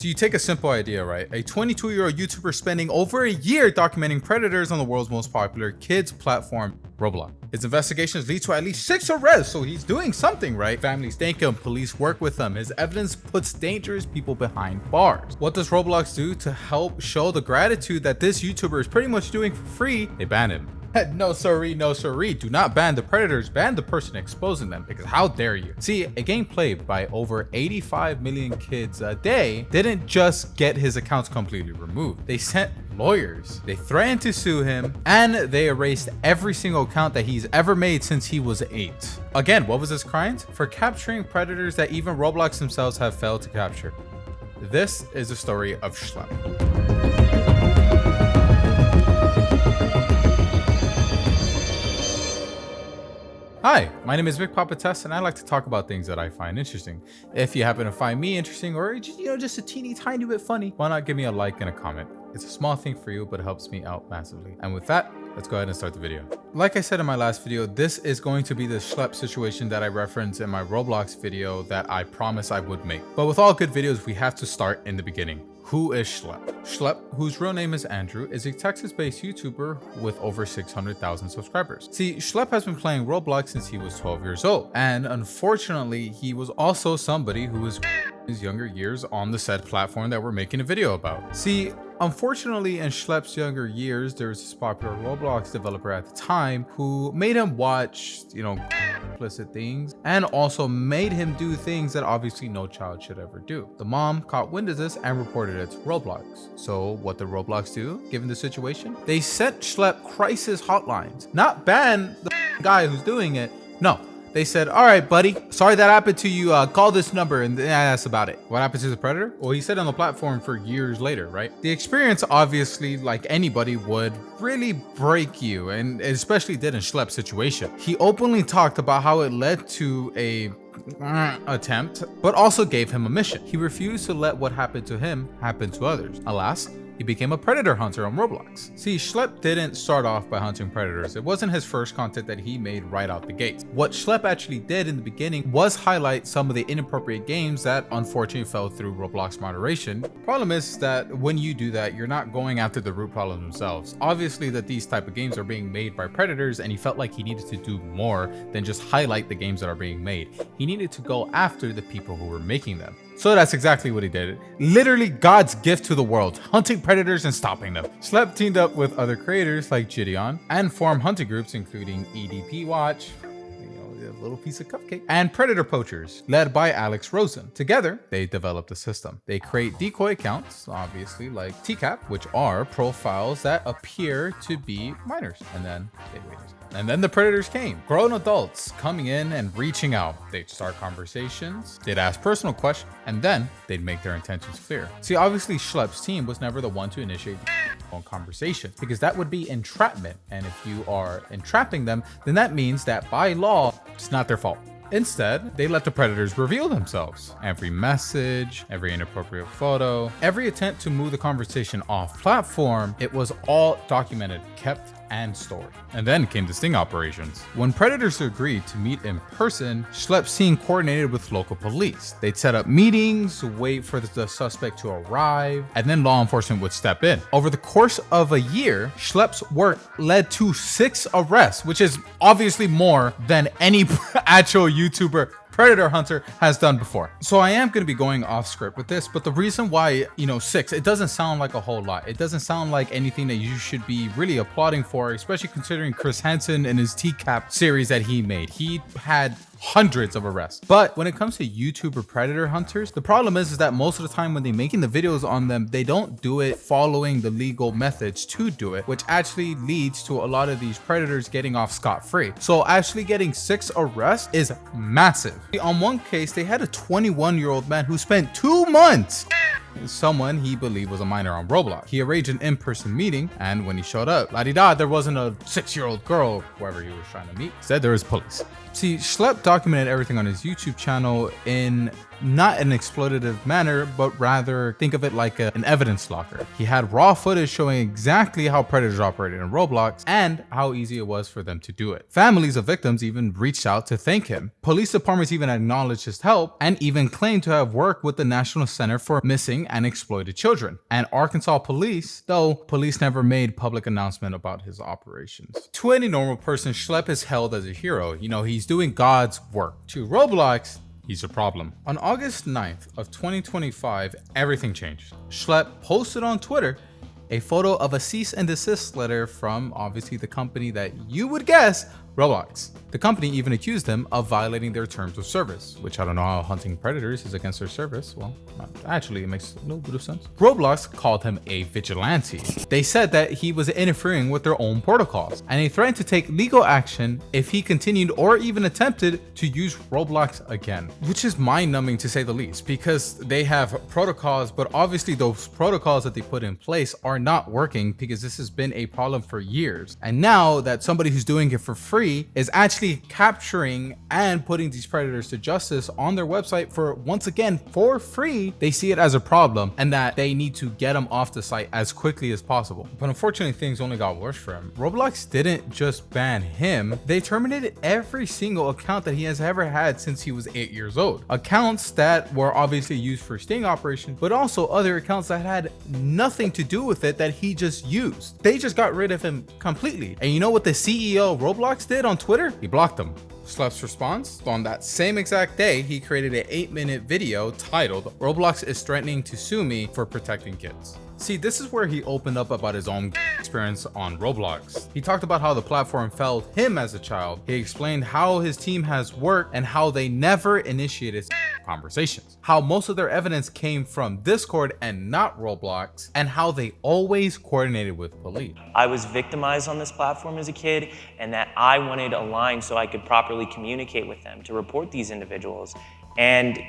So you take a simple idea, right? A 22-year-old YouTuber spending over a year documenting predators on the world's most popular kids platform, Roblox. His investigations lead to at least 6 arrests, so he's doing something, right? Families thank him, police work with him. His evidence puts dangerous people behind bars. What does Roblox do to help show the gratitude that this YouTuber is pretty much doing for free? They ban him. No siree, no siree. Do not ban the predators, ban the person exposing them, because how dare you? See, a game played by over 85 million kids a day didn't just get his accounts completely removed. They sent lawyers, they threatened to sue him, and they erased every single account that he's ever made since he was 8. Again, what was his crimes? For capturing predators that even Roblox themselves have failed to capture. This is the story of Schlep. Hi, my name is Big Papa Tess, and I like to talk about things that I find interesting. If you happen to find me interesting, or just a teeny tiny bit funny, why not give me a like and a comment? It's a small thing for you, but it helps me out massively. And with that, let's go ahead and start the video. Like I said in my last video, this is going to be the Schlep situation that I referenced in my Roblox video that I promised I would make. But with all good videos, we have to start in the beginning. Who is Schlep? Schlep, whose real name is Andrew, is a Texas-based YouTuber with over 600,000 subscribers. See, Schlep has been playing Roblox since he was 12 years old, and unfortunately, he was also somebody who was his younger years on the said platform that we're making a video about. See, unfortunately, in Schlep's younger years, there was this popular Roblox developer at the time who made him watch, explicit things, and also made him do things that obviously no child should ever do. The mom caught wind of this and reported it to Roblox. So what did Roblox do, given the situation? They sent Schlep crisis hotlines. Not ban the guy who's doing it, no. They said, all right, buddy, sorry that happened to you. Call this number, and that's about it. What happened to the predator? Well, he said on the platform for years later, right? The experience, obviously, like anybody would, really break you, and it especially did in Schlep's situation. He openly talked about how it led to a attempt, but also gave him a mission. He refused to let what happened to him happen to others. Alas, he became a predator hunter on Roblox. See, Schlep didn't start off by hunting predators. It wasn't his first content that he made right out the gate. What Schlep actually did in the beginning was highlight some of the inappropriate games that unfortunately fell through Roblox moderation. Problem is that when you do that, you're not going after the root problem themselves. Obviously that these type of games are being made by predators, and he felt like he needed to do more than just highlight the games that are being made. He needed to go after the people who were making them. So that's exactly what he did. Literally God's gift to the world, hunting predators and stopping them. Schlep teamed up with other creators like Gideon and formed hunting groups including EDP Watch, a little piece of cupcake, and predator poachers led by Alex Rosen. Together, they developed a system. They create decoy accounts, obviously like TCAP, which are profiles that appear to be minors, and then they wait. And then the predators came, grown adults coming in and reaching out. They'd start conversations, they'd ask personal questions, and then they'd make their intentions clear. See, obviously Schlep's team was never the one to initiate the phone conversation, because that would be entrapment. And if you are entrapping them, then that means that by law, it's not their fault. Instead, they let the predators reveal themselves. Every message, every inappropriate photo, every attempt to move the conversation off platform, it was all documented, kept, and stored. And then came the sting operations. When predators agreed to meet in person, Schlep's team coordinated with local police. They'd set up meetings, wait for the suspect to arrive, and then law enforcement would step in. Over the course of a year, Schlep's work led to 6 arrests, which is obviously more than any actual YouTuber predator hunter has done before. So I am going to be going off script with this, but the reason why, 6, it doesn't sound like a whole lot. It doesn't sound like anything that you should be really applauding for, especially considering Chris Hansen and his TCAP series that he made. He had hundreds of arrests. But when it comes to YouTuber predator hunters, the problem is that most of the time when they're making the videos on them, they don't do it following the legal methods to do it, which actually leads to a lot of these predators getting off scot-free. So actually getting 6 arrests is massive. On one case, they had a 21-year-old man who spent 2 months someone he believed was a minor on Roblox. He arranged an in-person meeting, and when he showed up, la-di-da, there wasn't a 6-year-old girl, whoever he was trying to meet. Instead, there was police. See, Schlep documented everything on his YouTube channel in not an exploitative manner, but rather think of it like an evidence locker. He had raw footage showing exactly how predators operated in Roblox and how easy it was for them to do it. Families of victims even reached out to thank him. Police departments even acknowledged his help and even claimed to have worked with the National Center for Missing and Exploited Children. And Arkansas police, though police never made public announcement about his operations. To any normal person, Schlep is held as a hero. You know, he's doing God's work. To Roblox, he's a problem. On August 9th of 2025, everything changed. Schlep posted on Twitter a photo of a cease and desist letter from obviously the company that you would guess, Roblox. The company even accused him of violating their terms of service, which I don't know how hunting predators is against their service. Well, actually, it makes a little bit of sense. Roblox called him a vigilante. They said that he was interfering with their own protocols, and they threatened to take legal action if he continued or even attempted to use Roblox again, which is mind-numbing to say the least, because they have protocols, but obviously those protocols that they put in place are not working because this has been a problem for years. And now that somebody who's doing it for free is actually capturing and putting these predators to justice on their website for, once again, for free, they see it as a problem and that they need to get them off the site as quickly as possible. But unfortunately, things only got worse for him. Roblox didn't just ban him, they terminated every single account that he has ever had since he was 8 years old. Accounts that were obviously used for sting operations, but also other accounts that had nothing to do with it that he just used. They just got rid of him completely. And you know what the CEO of Roblox did on Twitter? He blocked him. Schlep's response: on that same exact day, he created an 8-minute video titled "Roblox is threatening to sue me for protecting kids." See, this is where he opened up about his own experience on Roblox. He talked about how the platform failed him as a child. He explained how his team has worked and how they never initiated conversations, how most of their evidence came from Discord and not Roblox, and how they always coordinated with police. I was victimized on this platform as a kid, and that I wanted a line so I could properly communicate with them to report these individuals. And,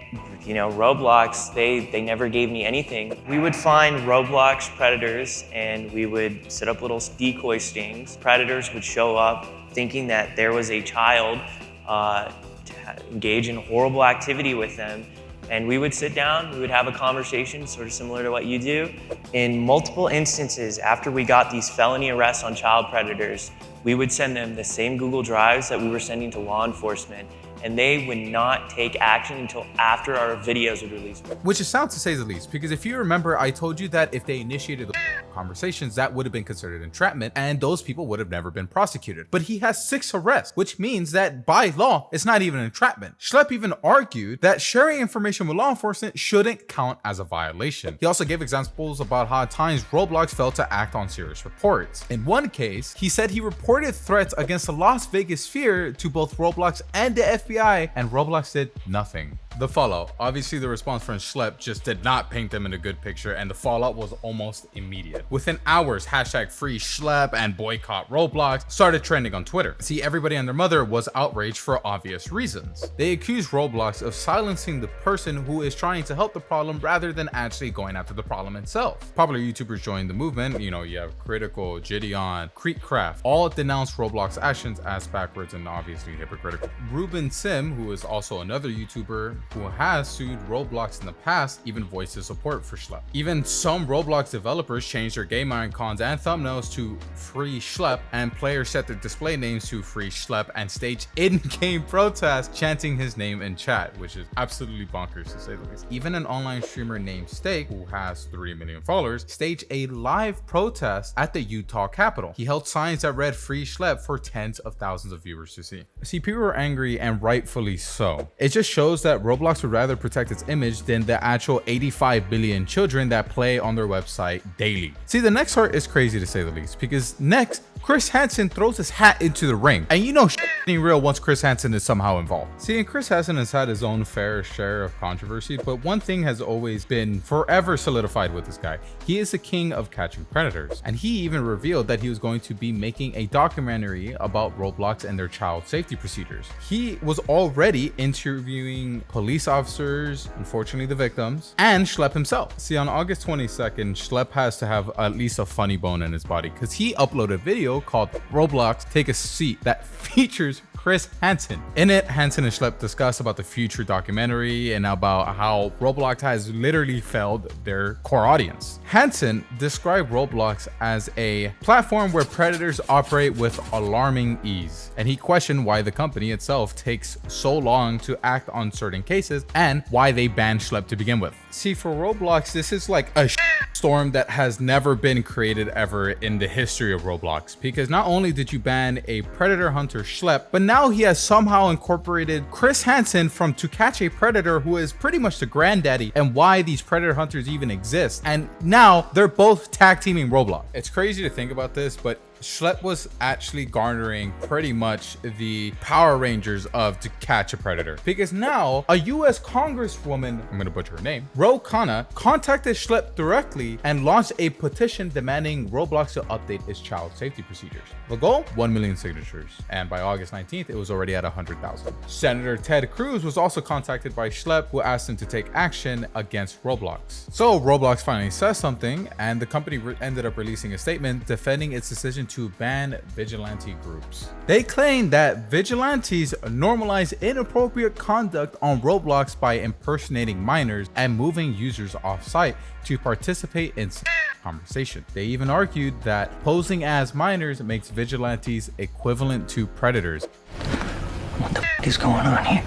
you know, Roblox, they never gave me anything. We would find Roblox predators and we would set up little decoy stings. Predators would show up thinking that there was a child to engage in horrible activity with them. And we would sit down, we would have a conversation sort of similar to what you do. In multiple instances, after we got these felony arrests on child predators, we would send them the same Google Drives that we were sending to law enforcement, and they would not take action until after our videos would release. Which is sad to say the least, because if you remember, I told you that if they initiated the conversations, that would have been considered entrapment and those people would have never been prosecuted. But he has 6 arrests, which means that by law, it's not even entrapment. Schlep even argued that sharing information with law enforcement shouldn't count as a violation. He also gave examples about how at times Roblox failed to act on serious reports. In one case, he said he reported threats against the Las Vegas Sphere to both Roblox and the FBI, and Roblox did nothing. The fallout. Obviously, the response from Schlep just did not paint them in a good picture, and the fallout was almost immediate. Within hours, hashtag free Schlep and boycott Roblox started trending on Twitter. See, everybody and their mother was outraged for obvious reasons. They accused Roblox of silencing the person who is trying to help the problem rather than actually going after the problem itself. Popular YouTubers joined the movement. You know, you have Critical, Gideon, Creekcraft, all denounced Roblox actions as backwards and obviously hypocritical. Ruben Sim, who is also another YouTuber who has sued Roblox in the past, even voiced his support for Schlep. Even some Roblox developers changed their game icons and thumbnails to free Schlep, and players set their display names to free Schlep and staged in-game protests chanting his name in chat, which is absolutely bonkers to say the least. Even an online streamer named Steak, who has 3 million followers, staged a live protest at the Utah Capitol. He held signs that read free Schlep for tens of thousands of viewers to see. See, people were angry, and rightfully so. It just shows that Roblox would rather protect its image than the actual 85 billion children that play on their website daily. See, the next part is crazy to say the least, because next, Chris Hansen throws his hat into the ring. And you know shit ain't real once Chris Hansen is somehow involved. See, and Chris Hansen has had his own fair share of controversy, but one thing has always been forever solidified with this guy. He is the king of catching predators. And he even revealed that he was going to be making a documentary about Roblox and their child safety procedures. He was already interviewing police officers, unfortunately the victims, and Schlep himself. See, on August 22nd, Schlep has to have at least a funny bone in his body because he uploaded a video called Roblox Take a Seat that features Chris Hansen. In it, Hansen and Schlep discuss about the future documentary and about how Roblox has literally failed their core audience. Hansen described Roblox as a platform where predators operate with alarming ease, and he questioned why the company itself takes so long to act on certain cases and why they banned Schlep to begin with. See, for Roblox, this is like a storm that has never been created ever in the history of Roblox, because not only did you ban a predator hunter Schlep, but now he has somehow incorporated Chris Hansen from To Catch a Predator, who is pretty much the granddaddy and why these predator hunters even exist, and now they're both tag teaming Roblox. It's crazy to think about this, but Schlep was actually garnering pretty much the Power Rangers of To Catch a Predator, because now a US Congresswoman, I'm gonna butcher her name, Ro Khanna, contacted Schlep directly and launched a petition demanding Roblox to update its child safety procedures. The goal? 1 million signatures, and by August 19th, it was already at 100,000. Senator Ted Cruz was also contacted by Schlep, who asked him to take action against Roblox. So Roblox finally says something, and the company ended up releasing a statement defending its decision to ban vigilante groups. They claim that vigilantes normalize inappropriate conduct on Roblox by impersonating minors and moving users off-site to participate in conversation. They even argued that posing as minors makes vigilantes equivalent to predators. What the f is going on here?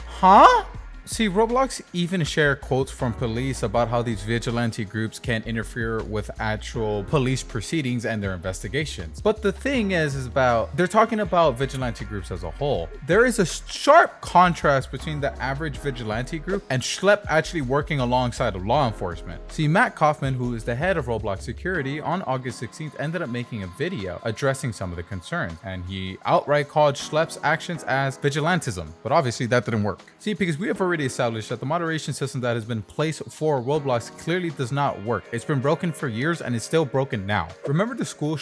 Huh? See, Roblox even share quotes from police about how these vigilante groups can interfere with actual police proceedings and their investigations. But the thing is about, they're talking about vigilante groups as a whole. There is a sharp contrast between the average vigilante group and Schlep actually working alongside of law enforcement. See, Matt Kaufman, who is the head of Roblox security, on August 16th ended up making a video addressing some of the concerns, and he outright called Schlep's actions as vigilantism. But obviously that didn't work. See, because we have already established that the moderation system that has been placed for Roblox clearly does not work. It's been broken for years and it's still broken now. Remember the school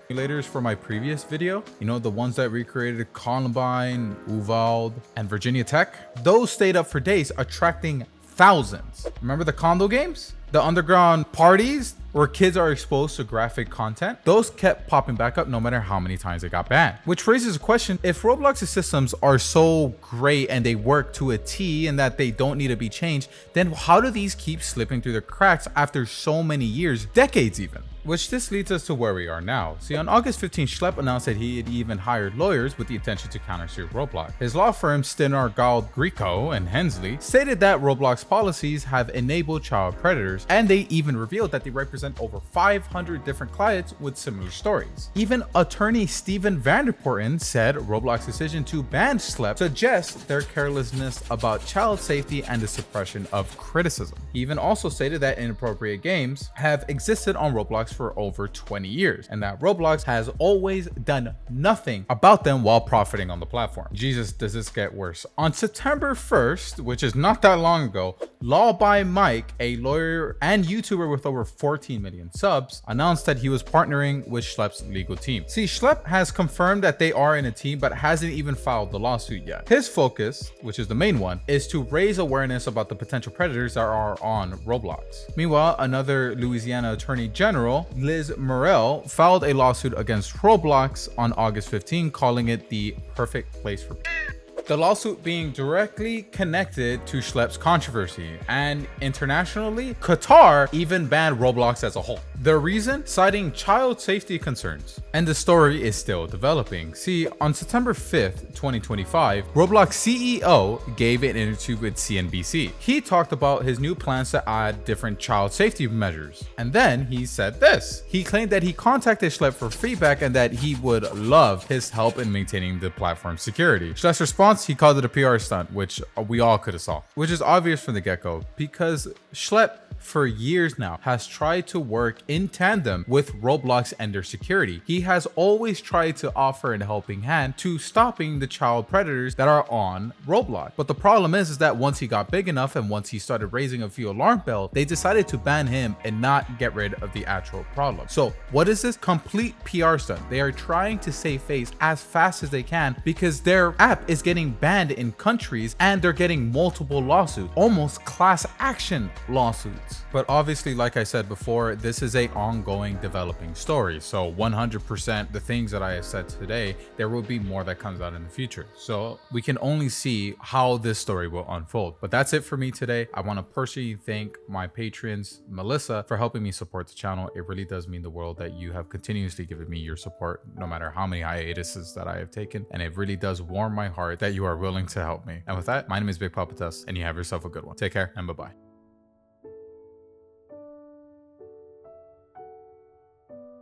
simulators for my previous video? You know, the ones that recreated Columbine, Uvalde, and Virginia Tech? Those stayed up for days, attracting thousands. Remember the condo games? The underground parties where kids are exposed to graphic content? Those kept popping back up no matter how many times they got banned. Which raises a question, if Roblox's systems are so great and they work to a T and that they don't need to be changed, then how do these keep slipping through the cracks after so many years, decades even? Which this leads us to where we are now. See, on August 15th, Schlep announced that he had even hired lawyers with the intention to counter-sue Roblox. His law firm, Steinar Gald Greco and Hensley, stated that Roblox policies have enabled child predators, and they even revealed that they represent over 500 different clients with similar stories. Even attorney Steven Vanderpoorten said Roblox's decision to ban Schlep suggests their carelessness about child safety and the suppression of criticism. He even also stated that inappropriate games have existed on Roblox for over 20 years, and that Roblox has always done nothing about them while profiting on the platform. Jesus, does this get worse? On September 1st, which is not that long ago, Law by Mike, a lawyer and YouTuber with over 14 million subs, announced that he was partnering with Schlep's legal team. See, Schlep has confirmed that they are in a team, but hasn't even filed the lawsuit yet. His focus, which is the main one, is to raise awareness about the potential predators that are on Roblox. Meanwhile, another Louisiana Attorney General, Liz Murrell, filed a lawsuit against Roblox on August 15, calling it the perfect place for the lawsuit being directly connected to Schlep's controversy, and internationally, Qatar even banned Roblox as a whole. The reason? Citing child safety concerns. And the story is still developing. See, on September 5th, 2025, Roblox CEO gave an interview with CNBC. He talked about his new plans to add different child safety measures. And then he said this. He claimed that he contacted Schlep for feedback and that he would love his help in maintaining the platform's security. Schlep's response, he called it a PR stunt, which we all could have saw, which is obvious from the get-go, because Schlep for years now has tried to work in tandem with Roblox and their security. He has always tried to offer a helping hand to stopping the child predators that are on Roblox. But the problem is that once he got big enough and once he started raising a few alarm bells, they decided to ban him and not get rid of the actual problem. So what is this? Complete PR stunt. They are trying to save face as fast as they can because their app is getting banned in countries and they're getting multiple lawsuits, almost class action lawsuits. results. But obviously, like I said before, this is a ongoing developing story. So 100% the things that I have said today, there will be more that comes out in the future. So we can only see how this story will unfold. But that's it for me today. I want to personally thank my patrons, Melissa, for helping me support the channel. It really does mean the world that you have continuously given me your support, no matter how many hiatuses that I have taken. And it really does warm my heart that you are willing to help me. And with that, my name is Big Papa Tess, and you have yourself a good one. Take care and bye-bye.